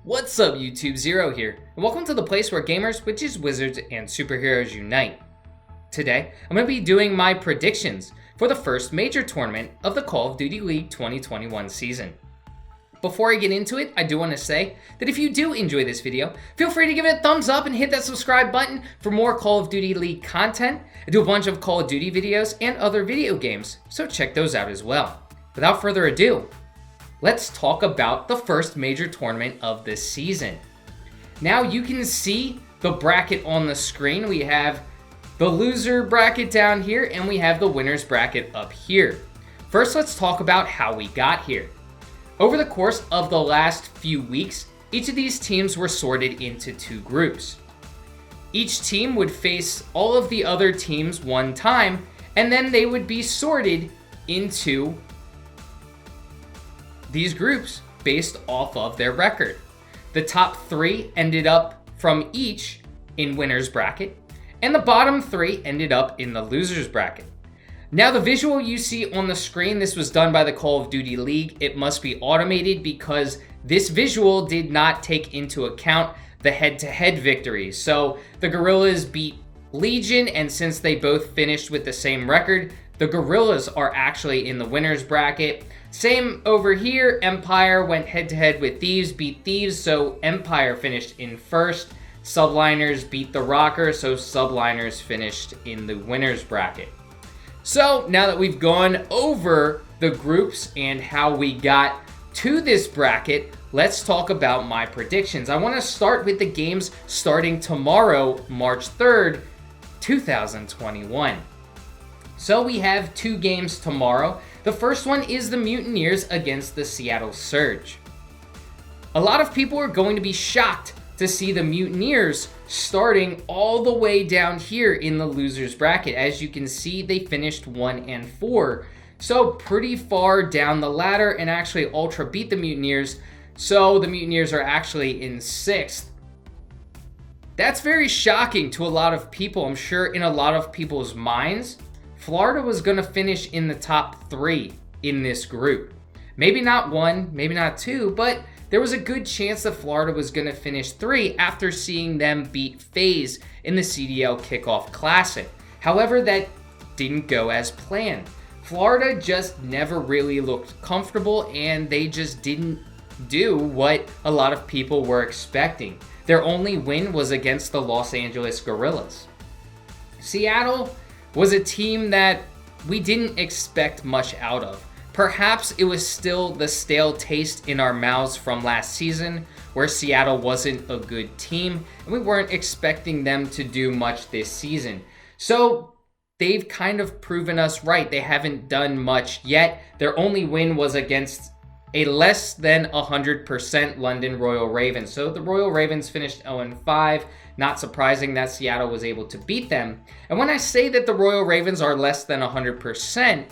What's up YouTube, Zero here, and welcome to the place where gamers, witches, wizards, and superheroes unite. Today, I'm going to be doing my predictions for the first major tournament of the Call of Duty League 2021 season. Before I get into it, I do want to say that if you do enjoy this video, feel free to give it a thumbs up and hit that subscribe button for more Call of Duty League content. I do a bunch of Call of Duty videos and other video games, so check those out as well. Without further ado, let's talk about the first major tournament of this season. Now you can see the bracket on the screen. We have the loser bracket down here and we have the winners bracket up here. First, let's talk about how we got here. Over the course of the last few weeks, each of these teams were sorted into two groups. Each team would face all of the other teams one time, and then they would be sorted into these groups based off of their record. The top three ended up from each in winners bracket, and the bottom three ended up in the losers bracket. Now the visual you see on the screen, this was done by the Call of Duty League. It must be automated because this visual did not take into account the head-to-head victories. So the Guerrillas beat Legion, and since they both finished with the same record, the Guerrillas are actually in the winners bracket. Same over here, Empire went head-to-head with Thieves, beat Thieves, so Empire finished in first. Subliners beat the Rocker, so Subliners finished in the winners bracket. So now that we've gone over the groups and how we got to this bracket, let's talk about my predictions. I want to start with the games starting tomorrow, March 3rd, 2021. So we have two games tomorrow. The first one is the Mutineers against the Seattle Surge. A lot of people are going to be shocked to see the Mutineers starting all the way down here in the losers bracket. As you can see, they finished 1 and 4. So pretty far down the ladder, and actually Ultra beat the Mutineers. So the Mutineers are actually in 6th. That's very shocking to a lot of people. I'm sure in a lot of people's minds, Florida was going to finish in the top 3 in this group. Maybe not 1, maybe not 2, but there was a good chance that Florida was going to finish 3 after seeing them beat FaZe in the CDL Kickoff Classic. However, that didn't go as planned. Florida just never really looked comfortable, and they just didn't do what a lot of people were expecting. Their only win was against the Los Angeles Guerrillas. Seattle was a team that we didn't expect much out of. Perhaps it was still the stale taste in our mouths from last season, where Seattle wasn't a good team, and we weren't expecting them to do much this season. So they've kind of proven us right. They haven't done much yet. Their only win was against a less than 100% London Royal Ravens. So the Royal Ravens finished 0-5. Not surprising that Seattle was able to beat them. And when I say that the Royal Ravens are less than 100%,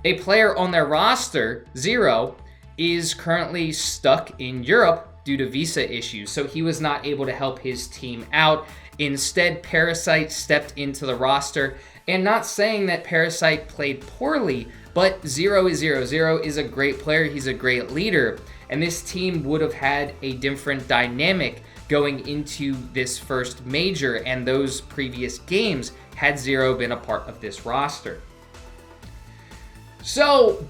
a player on their roster, Zero, is currently stuck in Europe due to visa issues, so he was not able to help his team out. Instead, Parasite stepped into the roster, and not saying that Parasite played poorly, but Zero is Zero. Zero is a great player, he's a great leader, and this team would have had a different dynamic going into this first major and those previous games had Zero been a part of this roster. So,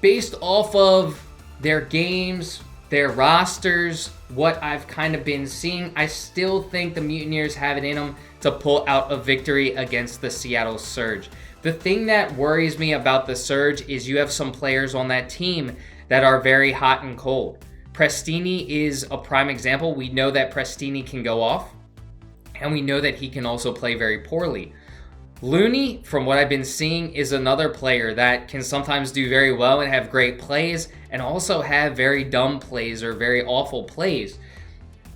based off of their games, their rosters, what I've kind of been seeing, I still think the Mutineers have it in them to pull out a victory against the Seattle Surge. The thing that worries me about the Surge is you have some players on that team that are very hot and cold. Prestini is a prime example. We know that Prestini can go off, and we know that he can also play very poorly. Looney, from what I've been seeing, is another player that can sometimes do very well and have great plays, and also have very dumb plays or very awful plays.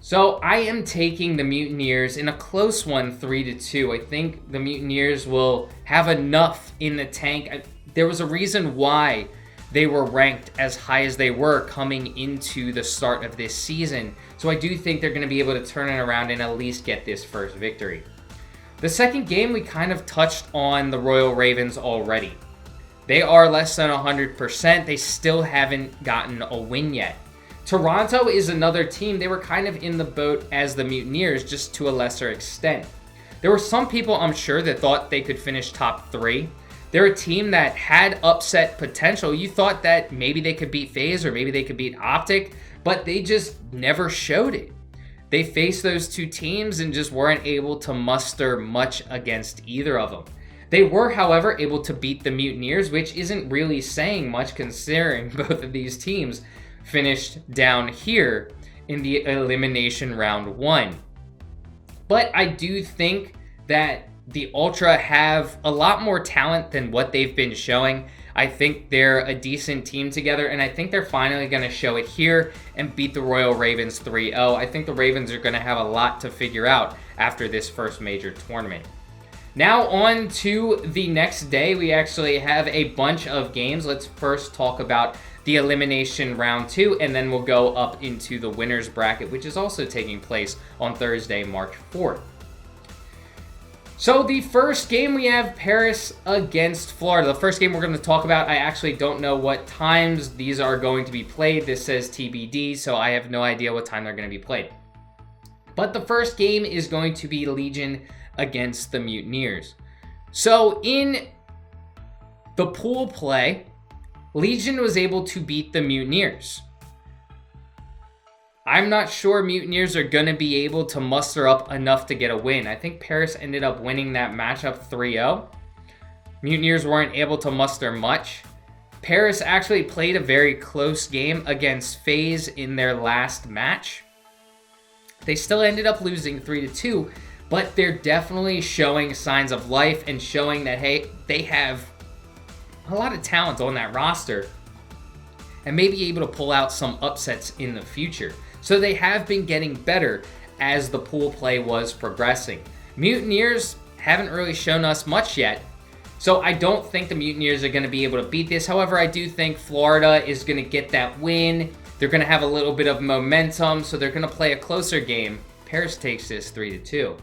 So I am taking the Mutineers in a close one, 3-2. I think the Mutineers will have enough in the tank. There was a reason why they were ranked as high as they were coming into the start of this season. So I do think they're going to be able to turn it around and at least get this first victory. The second game, we kind of touched on the Royal Ravens already. They are less than 100%. They still haven't gotten a win yet. Toronto is another team. They were kind of in the boat as the Mutineers, just to a lesser extent. There were some people, I'm sure, that thought they could finish top 3. They're a team that had upset potential. You thought that maybe they could beat FaZe or maybe they could beat Optic, but they just never showed it. They faced those two teams and just weren't able to muster much against either of them. They were, however, able to beat the Mutineers, which isn't really saying much considering both of these teams finished down here in the elimination round 1. But I do think that the Ultra have a lot more talent than what they've been showing. I think they're a decent team together, and I think they're finally going to show it here and beat the Royal Ravens 3-0. I think the Ravens are going to have a lot to figure out after this first major tournament. Now on to the next day. We actually have a bunch of games. Let's first talk about the elimination round 2, and then we'll go up into the winners bracket, which is also taking place on Thursday, March 4th. So the first game, we have Paris against Florida. The first game we're going to talk about, I actually don't know what times these are going to be played. This says TBD, so I have no idea what time they're going to be played. But the first game is going to be Legion against the Mutineers. So in the pool play, Legion was able to beat the Mutineers. I'm not sure Mutineers are going to be able to muster up enough to get a win. I think Paris ended up winning that matchup 3-0. Mutineers weren't able to muster much. Paris actually played a very close game against FaZe in their last match. They still ended up losing 3-2, but they're definitely showing signs of life and showing that, hey, they have a lot of talent on that roster and may be able to pull out some upsets in the future. So they have been getting better as the pool play was progressing. Mutineers haven't really shown us much yet, so I don't think the Mutineers are going to be able to beat this. However, I do think Florida is going to get that win. They're going to have a little bit of momentum, so they're going to play a closer game. Paris takes this 3-2.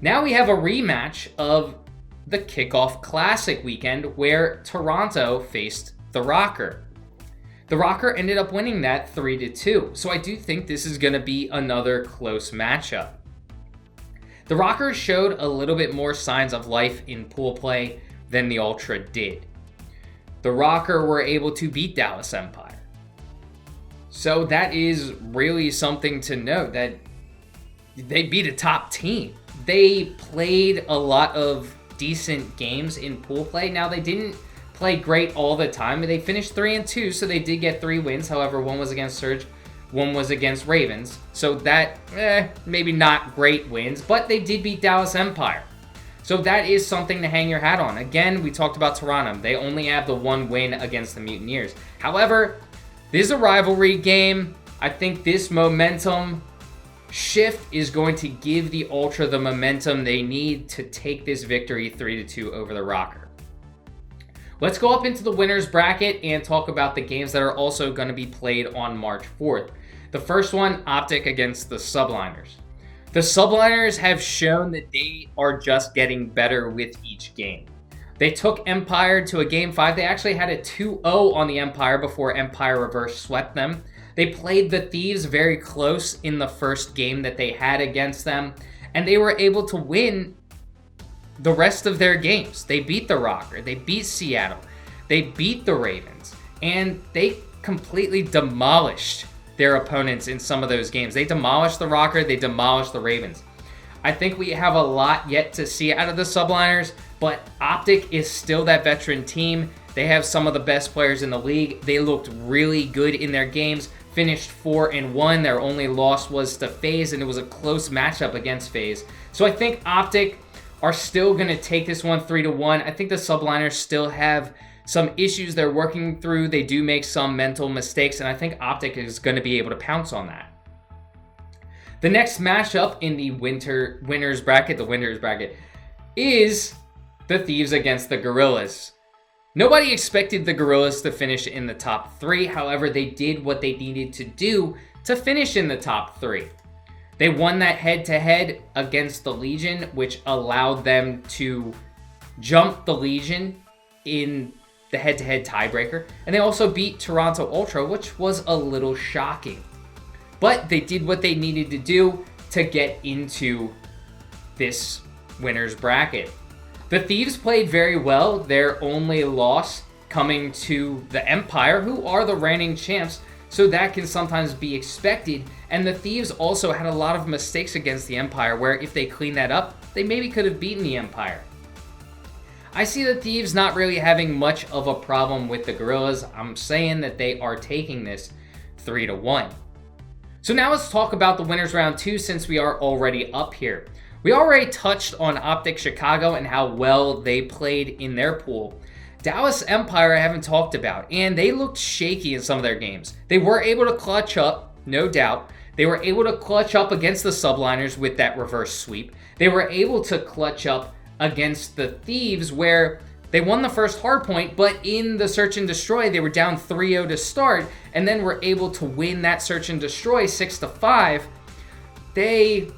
Now we have a rematch of the Kickoff Classic weekend where Toronto faced the Rocker. The Rocker ended up winning that 3-2, so I do think this is going to be another close matchup. The Rocker showed a little bit more signs of life in pool play than the Ultra did. The Rocker were able to beat Dallas Empire. So that is really something to note, that they beat a top team. They played a lot of decent games in pool play. Now, they didn't play great all the time. They finished 3-2, so they did get 3 wins. However, one was against Surge, one was against Ravens. So that, maybe not great wins, but they did beat Dallas Empire. So that is something to hang your hat on. Again, we talked about Toronto. They only have the 1 win against the Mutineers. However, this is a rivalry game. I think this momentum shift is going to give the Ultra the momentum they need to take this victory 3-2 over the Rocker. Let's go up into the winners bracket and talk about the games that are also going to be played on March 4th. The first one, Optic against the Subliners. The Subliners have shown that they are just getting better with each game. They took Empire to a Game 5. They actually had a 2-0 on the Empire before Empire reverse swept them. They played the Thieves very close in the first game that they had against them, and they were able to win the rest of their games. They beat the Rocker, they beat Seattle, they beat the Ravens, and they completely demolished their opponents in some of those games. They demolished the Rocker, they demolished the Ravens. I think we have a lot yet to see out of the Subliners, but Optic is still that veteran team. They have some of the best players in the league. They looked really good in their games, finished 4-1. Their only loss was to FaZe, and it was a close matchup against FaZe. So I think Optic are still going to take this one 3-1. I think the Subliners still have some issues they're working through. They do make some mental mistakes, and I think Optic is going to be able to pounce on that. The next matchup in the winners bracket, is the Thieves against the Gorillas. Nobody expected the Gorillas to finish in the top 3. However, they did what they needed to do to finish in the top 3. They won that head-to-head against the Legion, which allowed them to jump the Legion in the head-to-head tiebreaker, and they also beat Toronto Ultra, which was a little shocking. But they did what they needed to do to get into this winner's bracket. The Thieves played very well. Their only loss coming to the Empire, who are the reigning champs, so that can sometimes be expected. And the Thieves also had a lot of mistakes against the Empire, where if they clean that up, they maybe could have beaten the Empire. I see the Thieves not really having much of a problem with the Gorillas. I'm saying that they are taking this 3-1. So now let's talk about the winners round 2, since we are already up here. We already touched on Optic Chicago and how well they played in their pool. Dallas Empire I haven't talked about, and they looked shaky in some of their games. They were able to clutch up, no doubt. They were able to clutch up against the Subliners with that reverse sweep. They were able to clutch up against the Thieves, where they won the first hardpoint, but in the search and destroy, they were down 3-0 to start, and then were able to win that search and destroy 6-5. They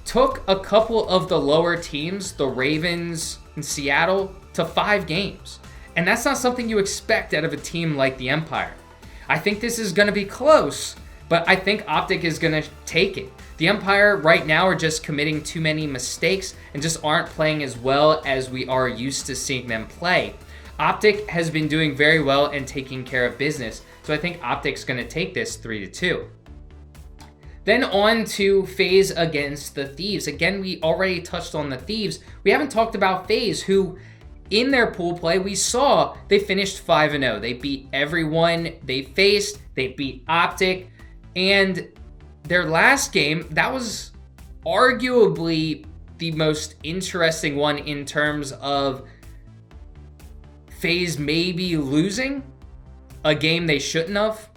took a couple of the lower teams, the Ravens and Seattle, to 5 games. And that's not something you expect out of a team like the Empire. I think this is going to be close, but I think Optic is going to take it. The Empire right now are just committing too many mistakes and just aren't playing as well as we are used to seeing them play. Optic has been doing very well and taking care of business, so I think Optic's going to take this 3-2. Then on to FaZe against the Thieves. Again, we already touched on the Thieves. We haven't talked about FaZe, who in their pool play, we saw they finished 5-0. They beat everyone they faced. They beat Optic. And their last game, that was arguably the most interesting one in terms of FaZe maybe losing a game they shouldn't have.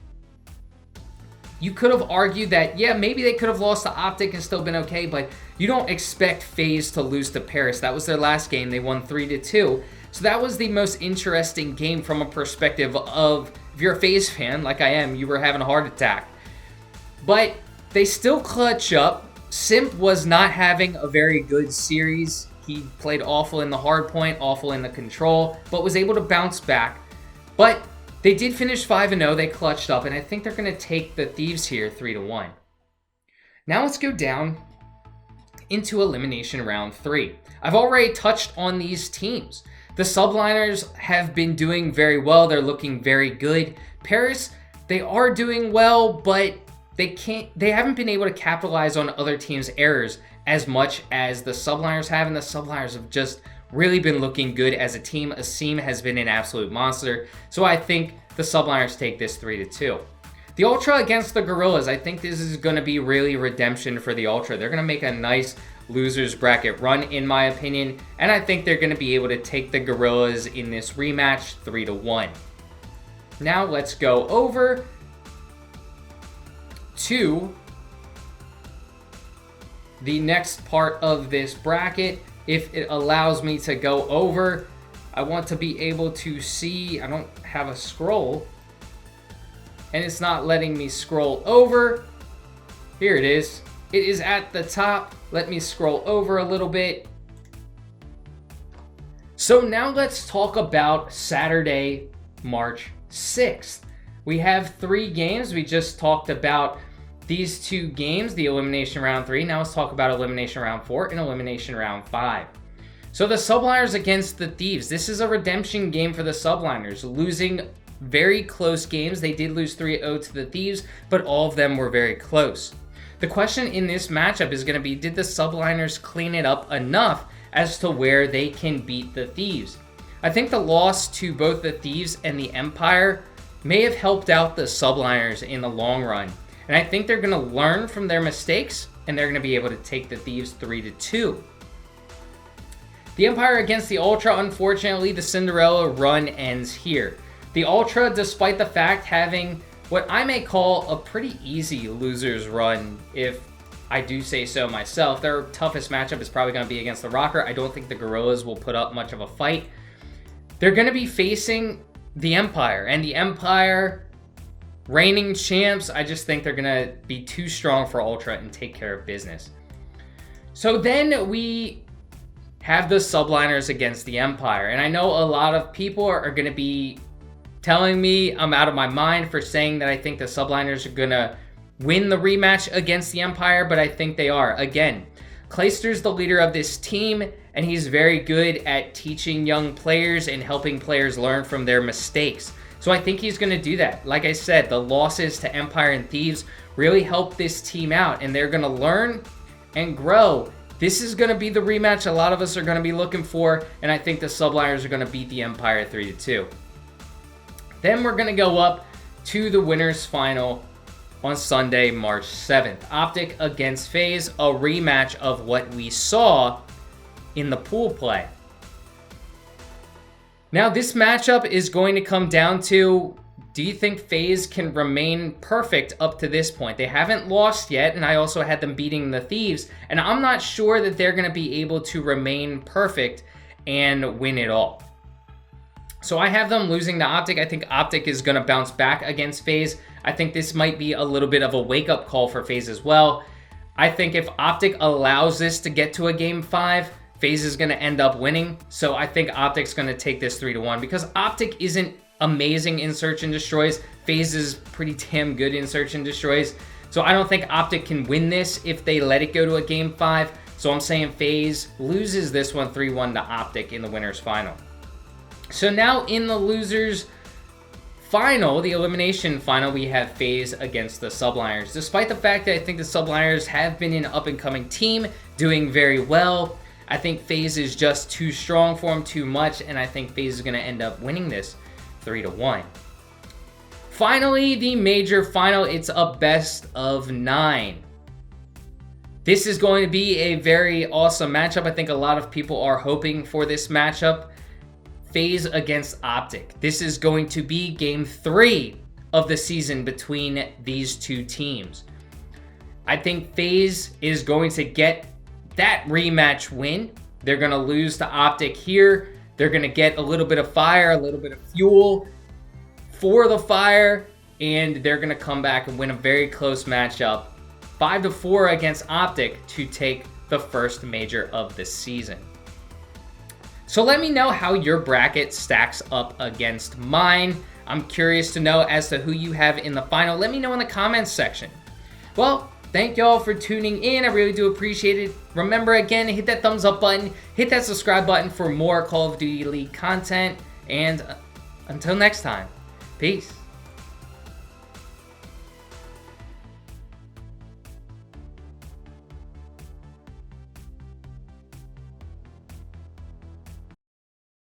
You could have argued that, yeah, maybe they could have lost to Optic and still been okay, but you don't expect FaZe to lose to Paris. That was their last game. They won 3-2. So that was the most interesting game from a perspective of, if you're a FaZe fan, like I am, you were having a heart attack. But they still clutch up. Simp was not having a very good series. He played awful in the hardpoint, awful in the control, but was able to bounce back. But they did finish 5-0. They clutched up, and I think they're going to take the Thieves here 3-1. Now let's go down into Elimination Round 3. I've already touched on these teams. The Subliners have been doing very well. They're looking very good. Paris, they are doing well, but they haven't been able to capitalize on other teams' errors as much as the Subliners have, and the Subliners have just really been looking good as a team. Asim has been an absolute monster, so I think the Subliners take this 3-2. The Ultra against the Gorillas, I think this is going to be really redemption for the Ultra. They're going to make a nice losers bracket run, in my opinion, and I think they're going to be able to take the Gorillas in this rematch 3-1. Now let's go over to the next part of this bracket. If it allows me to go over, I want to be able to see. I don't have a scroll, and it's not letting me scroll over. Here it is. It is at the top. Let me scroll over a little bit. So now let's talk about Saturday, March 6th. We have 3 games. We just talked about these 2 games, the Elimination Round 3. Now let's talk about Elimination Round 4 and Elimination Round 5. So the Subliners against the Thieves. This is a redemption game for the Subliners, losing very close games. They did lose 3-0 to the Thieves, but all of them were very close. The question in this matchup is going to be, did the Subliners clean it up enough as to where they can beat the Thieves? I think the loss to both the Thieves and the Empire may have helped out the Subliners in the long run. And I think they're going to learn from their mistakes, and they're going to be able to take the Thieves 3-2. The Empire against the Ultra, unfortunately, the Cinderella run ends here. The Ultra, despite the fact having what I may call a pretty easy losers run, if I do say so myself, their toughest matchup is probably going to be against the Rocker. I don't think the Gorillas will put up much of a fight. They're going to be facing the Empire, and the Empire, reigning champs, I just think they're going to be too strong for Ultra and take care of business. So then we have the subliners against the Empire. And I know a lot of people are going to be telling me I'm out of my mind for saying that I think the subliners are going to win the rematch against the Empire, but I think they are. Again, Clayster's the leader of this team, and he's very good at teaching young players and helping players learn from their mistakes. So I think he's going to do that. Like I said, the losses to Empire and Thieves really help this team out, and they're going to learn and grow. This is going to be the rematch a lot of us are going to be looking for, and I think the subliners are going to beat the Empire 3-2. Then we're going to go up to the winners final on Sunday, March 7th. Optic against FaZe, a rematch of what we saw in the pool play. Now, this matchup is going to come down to, do you think FaZe can remain perfect up to this point? They haven't lost yet, and I also had them beating the Thieves, and I'm not sure that they're going to be able to remain perfect and win it all. So I have them losing to Optic. I think Optic is going to bounce back against FaZe. I think this might be a little bit of a wake-up call for FaZe as well. I think if Optic allows this to get to a Game 5, FaZe is going to end up winning. So I think Optic's going to take this 3-1 because Optic isn't amazing in Search and Destroys. FaZe is pretty damn good in Search and Destroys. So I don't think Optic can win this if they let it go to a Game 5. So I'm saying FaZe loses this one 3-1 to Optic in the winners final. So now in the losers final, the elimination final, we have FaZe against the subliners. Despite the fact that I think the subliners have been an up-and-coming team, doing very well, I think FaZe is just too strong for them, too much, and I think FaZe is going to end up winning this 3-1. Finally, the major final, it's a best of 9. This is going to be a very awesome matchup. I think a lot of people are hoping for this matchup. FaZe against Optic. This is going to be Game 3 of the season between these two teams. I think FaZe is going to get that rematch win. They're going to lose to Optic here. They're going to get a little bit of fire, a little bit of fuel for the fire, and they're going to come back and win a very close matchup, 5-4 against Optic to take the first major of the season. So let me know how your bracket stacks up against mine. I'm curious to know as to who you have in the final. Let me know in the comments section. Well, thank y'all for tuning in. I really do appreciate it. Remember, again, hit that thumbs up button, hit that subscribe button for more Call of Duty League content, and until next time, peace.